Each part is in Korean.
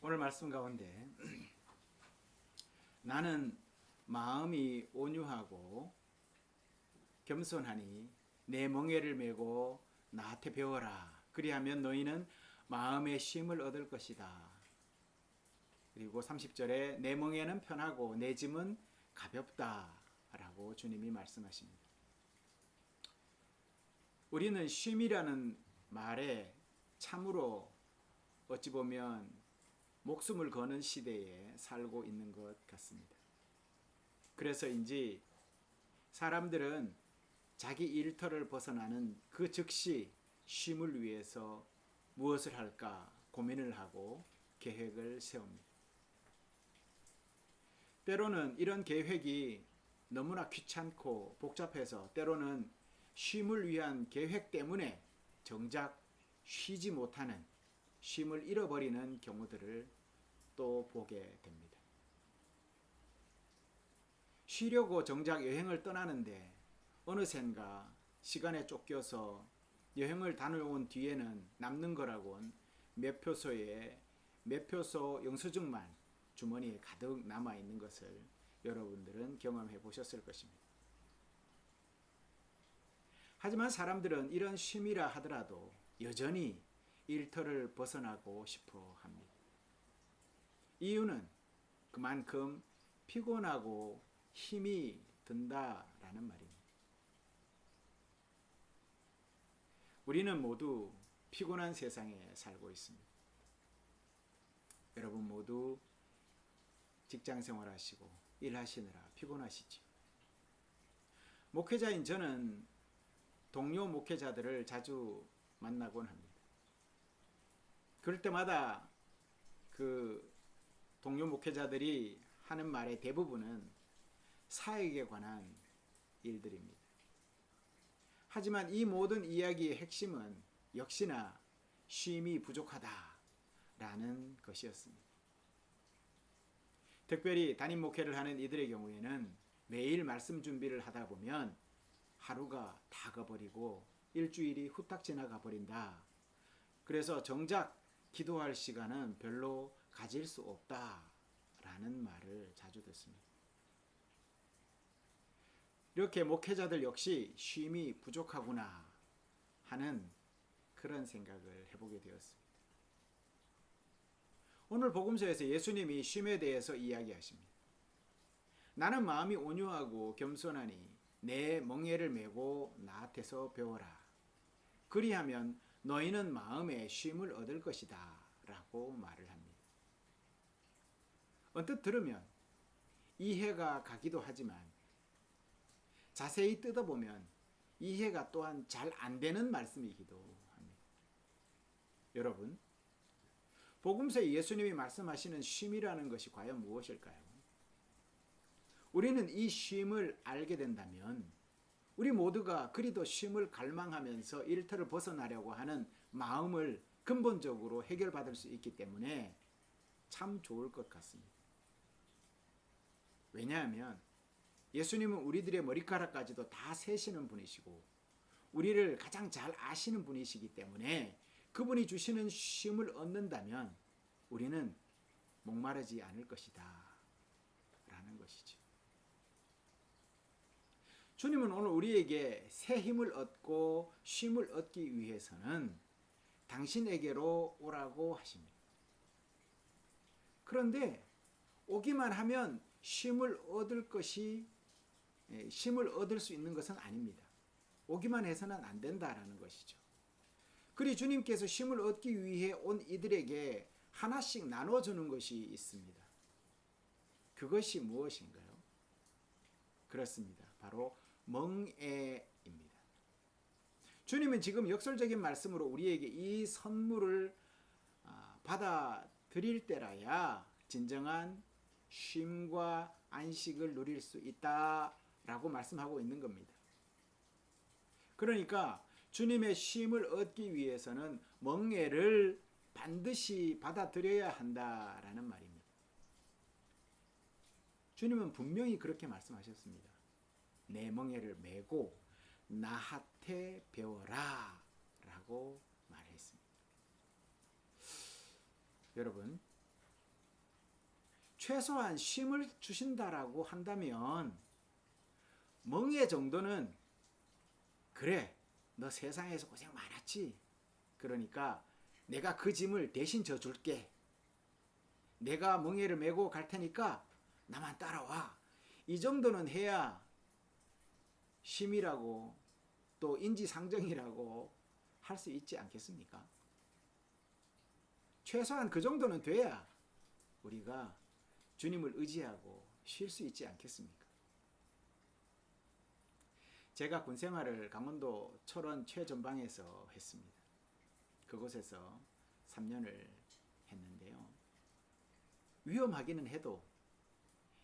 오늘 말씀 가운데 나는 마음이 온유하고 겸손하니 내 멍에를 메고 나한테 배워라. 그리하면 너희는 마음의 쉼을 얻을 것이다. 그리고 30절에 내 멍에는 편하고 내 짐은 가볍다 라고 주님이 말씀하십니다. 우리는 쉼이라는 말에 참으로 어찌 보면 목숨을 거는 시대에 살고 있는 것 같습니다. 그래서인지 사람들은 자기 일터를 벗어나는 그 즉시 쉼을 위해서 무엇을 할까 고민을 하고 계획을 세웁니다. 때로는 이런 계획이 너무나 귀찮고 복잡해서 때로는 쉼을 위한 계획 때문에 정작 쉬지 못하는 쉼을 잃어버리는 경우들을 또 보게 됩니다. 쉬려고 정작 여행을 떠나는데 어느샌가 시간에 쫓겨서 여행을 다녀온 뒤에는 남는 거라곤 매표소 영수증만 주머니에 가득 남아 있는 것을 여러분들은 경험해 보셨을 것입니다. 하지만 사람들은 이런 쉼이라 하더라도 여전히 일터를 벗어나고 싶어 합니다. 이유는 그만큼 피곤하고 힘이 든다라는 말입니다. 우리는 모두 피곤한 세상에 살고 있습니다. 여러분 모두 직장 생활하시고 일하시느라 피곤하시죠. 목회자인 저는 동료 목회자들을 자주 만나곤 합니다. 그럴 때마다 그 동료 목회자들이 하는 말의 대부분은 사역에 관한 일들입니다. 하지만 이 모든 이야기의 핵심은 역시나 쉼이 부족하다라는 것이었습니다. 특별히 담임 목회를 하는 이들의 경우에는 매일 말씀 준비를 하다 보면 하루가 다 가버리고 일주일이 후딱 지나가 버린다. 그래서 정작 기도할 시간은 별로 가질 수 없다라는 말을 자주 듣습니다. 이렇게 목회자들 역시 쉼이 부족하구나 하는 그런 생각을 해보게 되었습니다. 오늘 복음서에서 예수님이 쉼에 대해서 이야기하십니다. 나는 마음이 온유하고 겸손하니 내 멍에를 메고 나한테서 배워라. 그리하면 너희는 마음의 쉼을 얻을 것이다 라고 말을 합니다. 언뜻 들으면 이해가 가기도 하지만 자세히 뜯어보면 이해가 또한 잘 안 되는 말씀이기도 합니다. 여러분, 복음서에 예수님이 말씀하시는 쉼이라는 것이 과연 무엇일까요? 우리는 이 쉼을 알게 된다면 우리 모두가 그리도 쉼을 갈망하면서 일터를 벗어나려고 하는 마음을 근본적으로 해결받을 수 있기 때문에 참 좋을 것 같습니다. 왜냐하면 예수님은 우리들의 머리카락까지도 다 세시는 분이시고 우리를 가장 잘 아시는 분이시기 때문에 그분이 주시는 쉼을 얻는다면 우리는 목마르지 않을 것이다 라는 것이죠. 주님은 오늘 우리에게 새 힘을 얻고 쉼을 얻기 위해서는 당신에게로 오라고 하십니다. 그런데 오기만 하면 쉼을 얻을 수 있는 것은 아닙니다. 오기만 해서는 안 된다라는 것이죠. 그리 주님께서 쉼을 얻기 위해 온 이들에게 하나씩 나눠주는 것이 있습니다. 그것이 무엇인가요? 그렇습니다. 바로 멍에입니다. 주님은 지금 역설적인 말씀으로 우리에게 이 선물을 받아들일 때라야 진정한 쉼과 안식을 누릴 수 있다라고 말씀하고 있는 겁니다. 그러니까 주님의 쉼을 얻기 위해서는 멍에를 반드시 받아들여야 한다라는 말입니다. 주님은 분명히 그렇게 말씀하셨습니다. 내 멍에를 메고 나한테 배워라 라고 말했습니다. 여러분, 최소한 쉼을 주신다라고 한다면 멍에 정도는 그래, 너 세상에서 고생 많았지. 그러니까 내가 그 짐을 대신 져줄게. 내가 멍에를 메고 갈 테니까 나만 따라와. 이 정도는 해야 쉼이라고 또 인지상정이라고 할 수 있지 않겠습니까? 최소한 그 정도는 돼야 우리가 주님을 의지하고 쉴 수 있지 않겠습니까? 제가 군생활을 강원도 철원 최전방에서 했습니다. 그곳에서 3년을 했는데요. 위험하기는 해도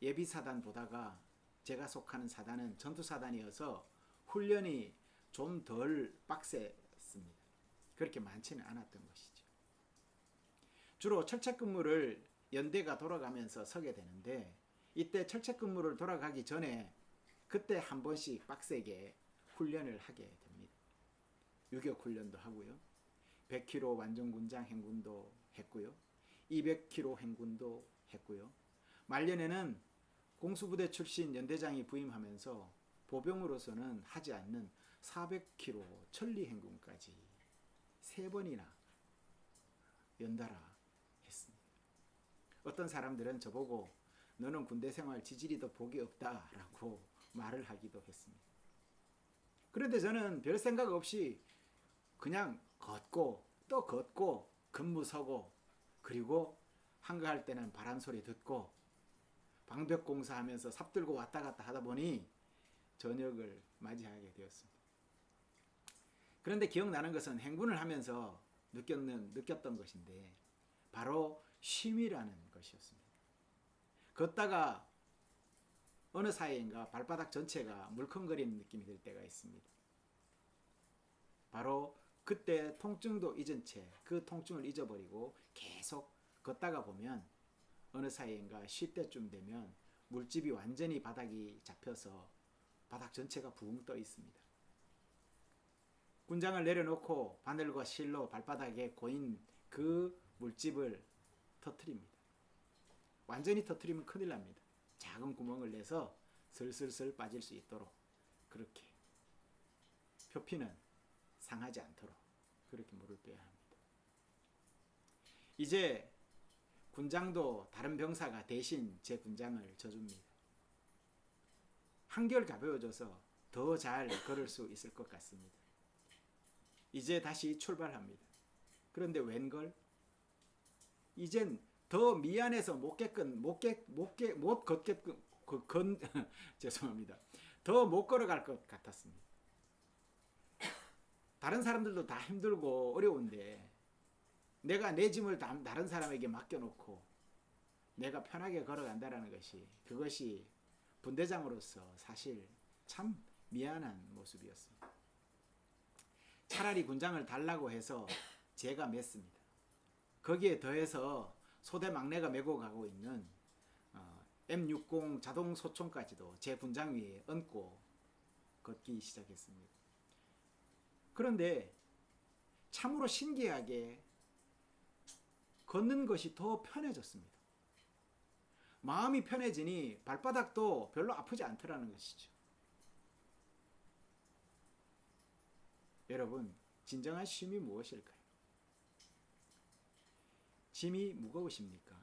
예비사단 보다가 제가 속하는 사단은 전투사단이어서 훈련이 좀 덜 빡셌습니다. 그렇게 많지는 않았던 것이죠. 주로 철책근무를 연대가 돌아가면서 서게 되는데 이때 철책근무를 돌아가기 전에 그때 한 번씩 빡세게 훈련을 하게 됩니다. 유격 훈련도 하고요. 100km 완전군장 행군도 했고요. 200km 행군도 했고요. 말년에는 공수부대 출신 연대장이 부임하면서 보병으로서는 하지 않는 400km 천리 행군까지 3번이나 연달아 했습니다. 어떤 사람들은 저보고 너는 군대 생활 지지리도 복이 없다라고 말을 하기도 했습니다. 그런데 저는 별 생각 없이 그냥 걷고 또 걷고 근무 서고 그리고 한가할 때는 바람 소리 듣고 방벽 공사하면서 삽 들고 왔다 갔다 하다 보니 저녁을 맞이하게 되었습니다. 그런데 기억나는 것은 행군을 하면서 느꼈던 것인데 바로 쉼이라는 것이었습니다. 걷다가 어느 사이인가 발바닥 전체가 물컹거리는 느낌이 들 때가 있습니다. 바로 그때 통증도 잊은 채 그 통증을 잊어버리고 계속 걷다가 보면 어느 사이인가 쉴 때쯤 되면 물집이 완전히 바닥이 잡혀서 바닥 전체가 붕 떠 있습니다. 군장을 내려놓고 바늘과 실로 발바닥에 고인 그 물집을 터뜨립니다. 완전히 터뜨리면 큰일 납니다. 작은 구멍을 내서 슬슬슬 빠질 수 있도록 그렇게 표피는 상하지 않도록 그렇게 물을 빼야 합니다. 이제 군장도 다른 병사가 대신 제 군장을 져줍니다. 한결 가벼워져서 더 잘 걸을 수 있을 것 같습니다. 이제 다시 출발합니다. 그런데 웬걸? 이젠 더 미안해서 못 걷겠군, 죄송합니다. 더 못 걸어갈 것 같았습니다. 다른 사람들도 다 힘들고 어려운데 내가 내 짐을 다른 사람에게 맡겨놓고 내가 편하게 걸어간다는 것이 그것이 분대장으로서 사실 참 미안한 모습이었습니다. 차라리 군장을 달라고 해서 제가 맸습니다. 거기에 더해서 소대 막내가 메고 가고 있는 M60 자동 소총까지도 제 군장 위에 얹고 걷기 시작했습니다. 그런데 참으로 신기하게 걷는 것이 더 편해졌습니다. 마음이 편해지니 발바닥도 별로 아프지 않더라는 것이죠. 여러분, 진정한 쉼이 무엇일까요? 짐이 무거우십니까?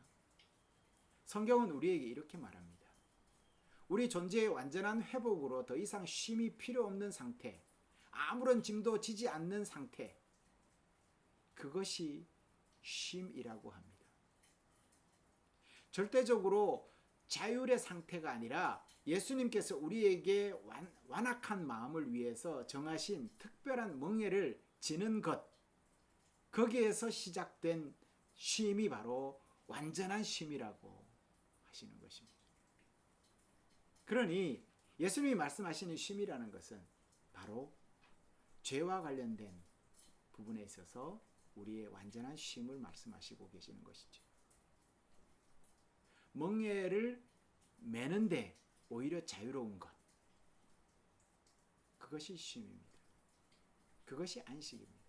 성경은 우리에게 이렇게 말합니다. 우리 존재의 완전한 회복으로 더 이상 쉼이 필요 없는 상태, 아무런 짐도 지지 않는 상태, 그것이 쉼이라고 합니다. 절대적으로 자율의 상태가 아니라 예수님께서 우리에게 완악한 마음을 위해서 정하신 특별한 멍에를 지는 것, 거기에서 시작된 쉼이 바로 완전한 쉼이라고 하시는 것입니다. 그러니 예수님이 말씀하시는 쉼이라는 것은 바로 죄와 관련된 부분에 있어서 우리의 완전한 쉼을 말씀하시고 계시는 것이죠. 멍에를 매는데 오히려 자유로운 것, 그것이 쉼입니다. 그것이 안식입니다.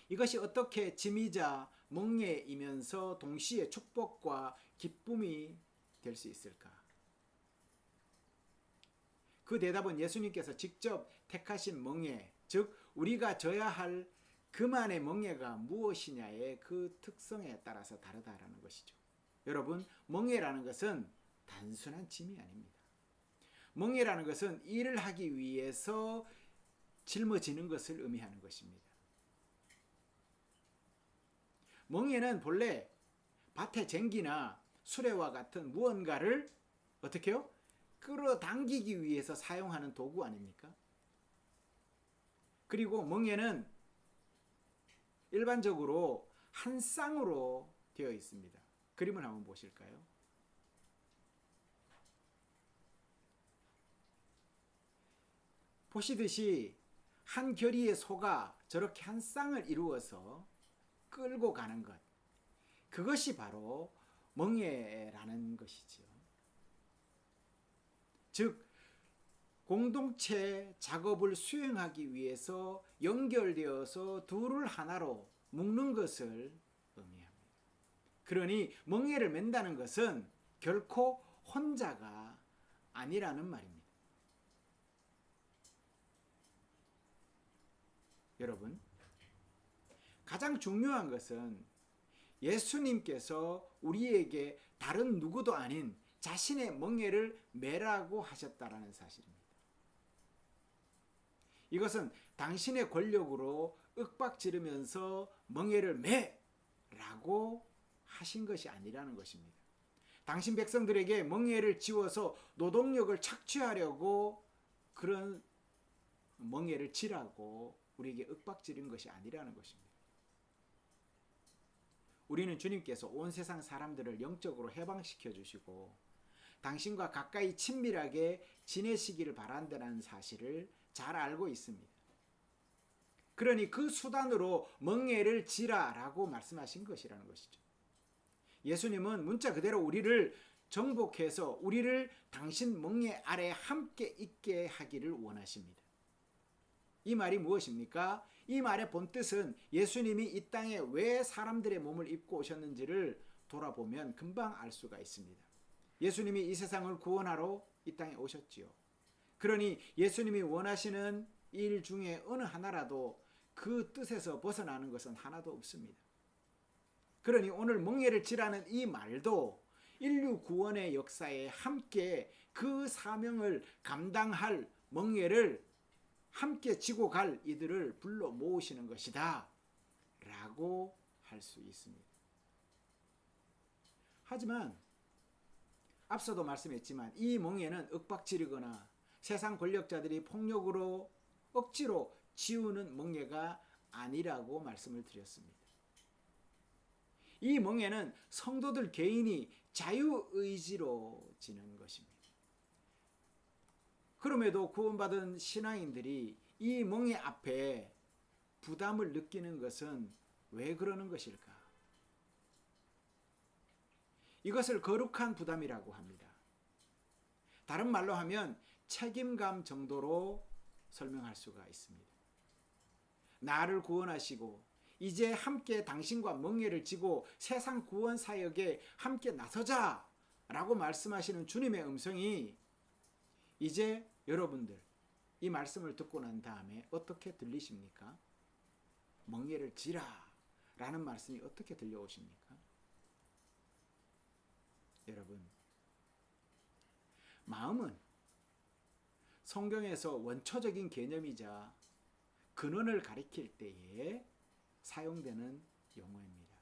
이것이 어떻게 짐이자 멍에이면서 동시에 축복과 기쁨이 될 수 있을까? 그 대답은 예수님께서 직접 택하신 멍에, 즉 우리가 져야 할 그만의 멍에가 무엇이냐의 그 특성에 따라서 다르다라는 것이죠. 여러분, 멍에라는 것은 단순한 짐이 아닙니다. 멍에라는 것은 일을 하기 위해서 짊어지는 것을 의미하는 것입니다. 멍에는 본래 밭의 쟁기나 수레와 같은 무언가를 어떻게 해요? 끌어당기기 위해서 사용하는 도구 아닙니까? 그리고 멍에는 일반적으로 한 쌍으로 되어 있습니다. 그림을 한번 보실까요? 보시듯이 한 겨리의 소가 저렇게 한 쌍을 이루어서 끌고 가는 것, 그것이 바로 멍에라는 것이지요. 즉 공동체 작업을 수행하기 위해서 연결되어서 둘을 하나로 묶는 것을 의미합니다. 그러니 멍에를 맨다는 것은 결코 혼자가 아니라는 말입니다. 여러분, 가장 중요한 것은 예수님께서 우리에게 다른 누구도 아닌 자신의 멍에를 매라고 하셨다라는 사실입니다. 이것은 당신의 권력으로 윽박지르면서 멍에를 매라고 하신 것이 아니라는 것입니다. 당신 백성들에게 멍에를 지워서 노동력을 착취하려고 그런 멍에를 지라고 우리에게 윽박지른 것이 아니라는 것입니다. 우리는 주님께서 온 세상 사람들을 영적으로 해방시켜 주시고 당신과 가까이 친밀하게 지내시기를 바란다는 사실을 잘 알고 있습니다. 그러니 그 수단으로 멍에를 지라라고 말씀하신 것이라는 것이죠. 예수님은 문자 그대로 우리를 정복해서 우리를 당신 멍에 아래 함께 있게 하기를 원하십니다. 이 말이 무엇입니까? 이 말의 본뜻은 예수님이 이 땅에 왜 사람들의 몸을 입고 오셨는지를 돌아보면 금방 알 수가 있습니다. 예수님이 이 세상을 구원하러 이 땅에 오셨지요. 그러니 예수님이 원하시는 일 중에 어느 하나라도 그 뜻에서 벗어나는 것은 하나도 없습니다. 그러니 오늘 멍에를 지라는 이 말도 인류 구원의 역사에 함께 그 사명을 감당할 멍에를 함께 지고 갈 이들을 불러 모으시는 것이다 라고 할 수 있습니다. 하지만 앞서도 말씀했지만 이 멍에는 윽박지르거나 세상 권력자들이 폭력으로 억지로 지우는 멍에가 아니라고 말씀을 드렸습니다. 이 멍에는 성도들 개인이 자유의지로 지는 것입니다. 그럼에도 구원받은 신앙인들이 이 멍에 앞에 부담을 느끼는 것은 왜 그러는 것일까? 이것을 거룩한 부담이라고 합니다. 다른 말로 하면 책임감 정도로 설명할 수가 있습니다. 나를 구원하시고 이제 함께 당신과 멍에를 지고 세상 구원 사역에 함께 나서자 라고 말씀하시는 주님의 음성이 이제 여러분들 이 말씀을 듣고 난 다음에 어떻게 들리십니까? 멍에를 지라 라는 말씀이 어떻게 들려오십니까? 여러분, 마음은 성경에서 원초적인 개념이자 근원을 가리킬 때에 사용되는 용어입니다.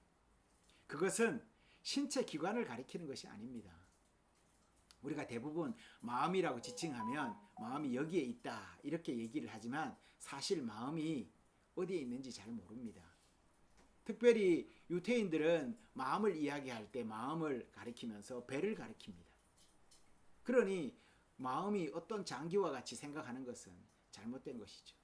그것은 신체 기관을 가리키는 것이 아닙니다. 우리가 대부분 마음이라고 지칭하면 마음이 여기에 있다 이렇게 얘기를 하지만 사실 마음이 어디에 있는지 잘 모릅니다. 특별히 유태인들은 마음을 이야기할 때 마음을 가리키면서 배를 가리킵니다. 그러니 마음이 어떤 장기와 같이 생각하는 것은 잘못된 것이죠.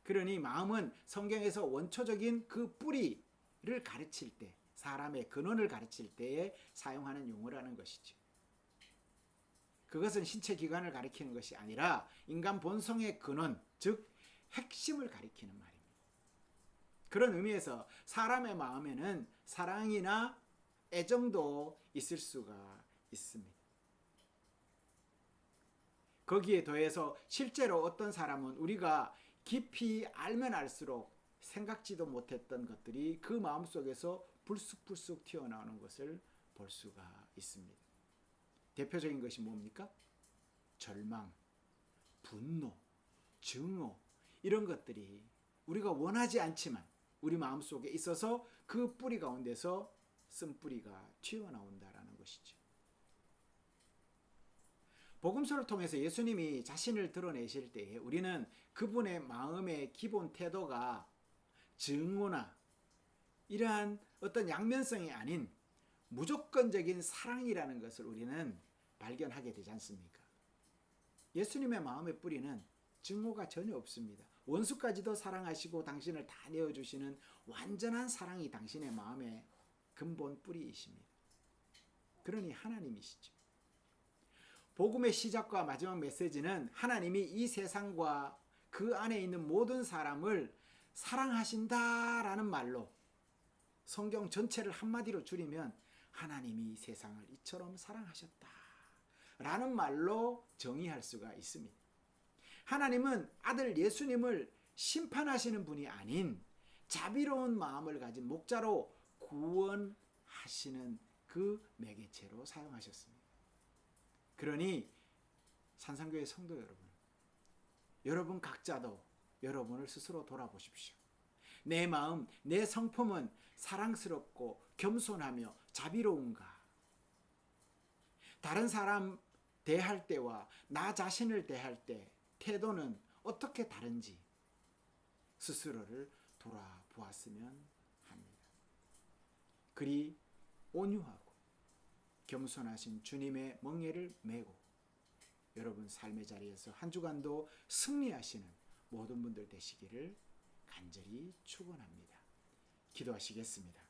그러니 마음은 성경에서 원초적인 그 뿌리를 가르칠 때, 사람의 근원을 가르칠 때에 사용하는 용어라는 것이죠. 그것은 신체 기관을 가리키는 것이 아니라 인간 본성의 근원, 즉 핵심을 가리키는 말입니다. 그런 의미에서 사람의 마음에는 사랑이나 애정도 있을 수가 있습니다. 거기에 더해서 실제로 어떤 사람은 우리가 깊이 알면 알수록 생각지도 못했던 것들이 그 마음속에서 불쑥불쑥 튀어나오는 것을 볼 수가 있습니다. 대표적인 것이 뭡니까? 절망, 분노, 증오, 이런 것들이 우리가 원하지 않지만 우리 마음속에 있어서 그 뿌리 가운데서 쓴뿌리가 튀어나온다라는 것이죠. 복음서를 통해서 예수님이 자신을 드러내실 때에 우리는 그분의 마음의 기본 태도가 증오나 이러한 어떤 양면성이 아닌 무조건적인 사랑이라는 것을 우리는 발견하게 되지 않습니까? 예수님의 마음의 뿌리는 증오가 전혀 없습니다. 원수까지도 사랑하시고 당신을 다 내어주시는 완전한 사랑이 당신의 마음의 근본 뿌리이십니다. 그러니 하나님이시죠. 복음의 시작과 마지막 메시지는 하나님이 이 세상과 그 안에 있는 모든 사람을 사랑하신다라는 말로, 성경 전체를 한마디로 줄이면 하나님이 세상을 이처럼 사랑하셨다 라는 말로 정의할 수가 있습니다. 하나님은 아들 예수님을 심판하시는 분이 아닌 자비로운 마음을 가진 목자로 구원하시는 그 매개체로 사용하셨습니다. 그러니 산상교회 성도 여러분, 여러분 각자도 여러분을 스스로 돌아보십시오. 내 마음, 내 성품은 사랑스럽고 겸손하며 자비로운가? 다른 사람 대할 때와 나 자신을 대할 때 태도는 어떻게 다른지 스스로를 돌아보았으면 합니다. 그리 온유하고 겸손하신 주님의 멍에를 메고 여러분 삶의 자리에서 한 주간도 승리하시는 모든 분들 되시기를 간절히 축원합니다. 기도하시겠습니다.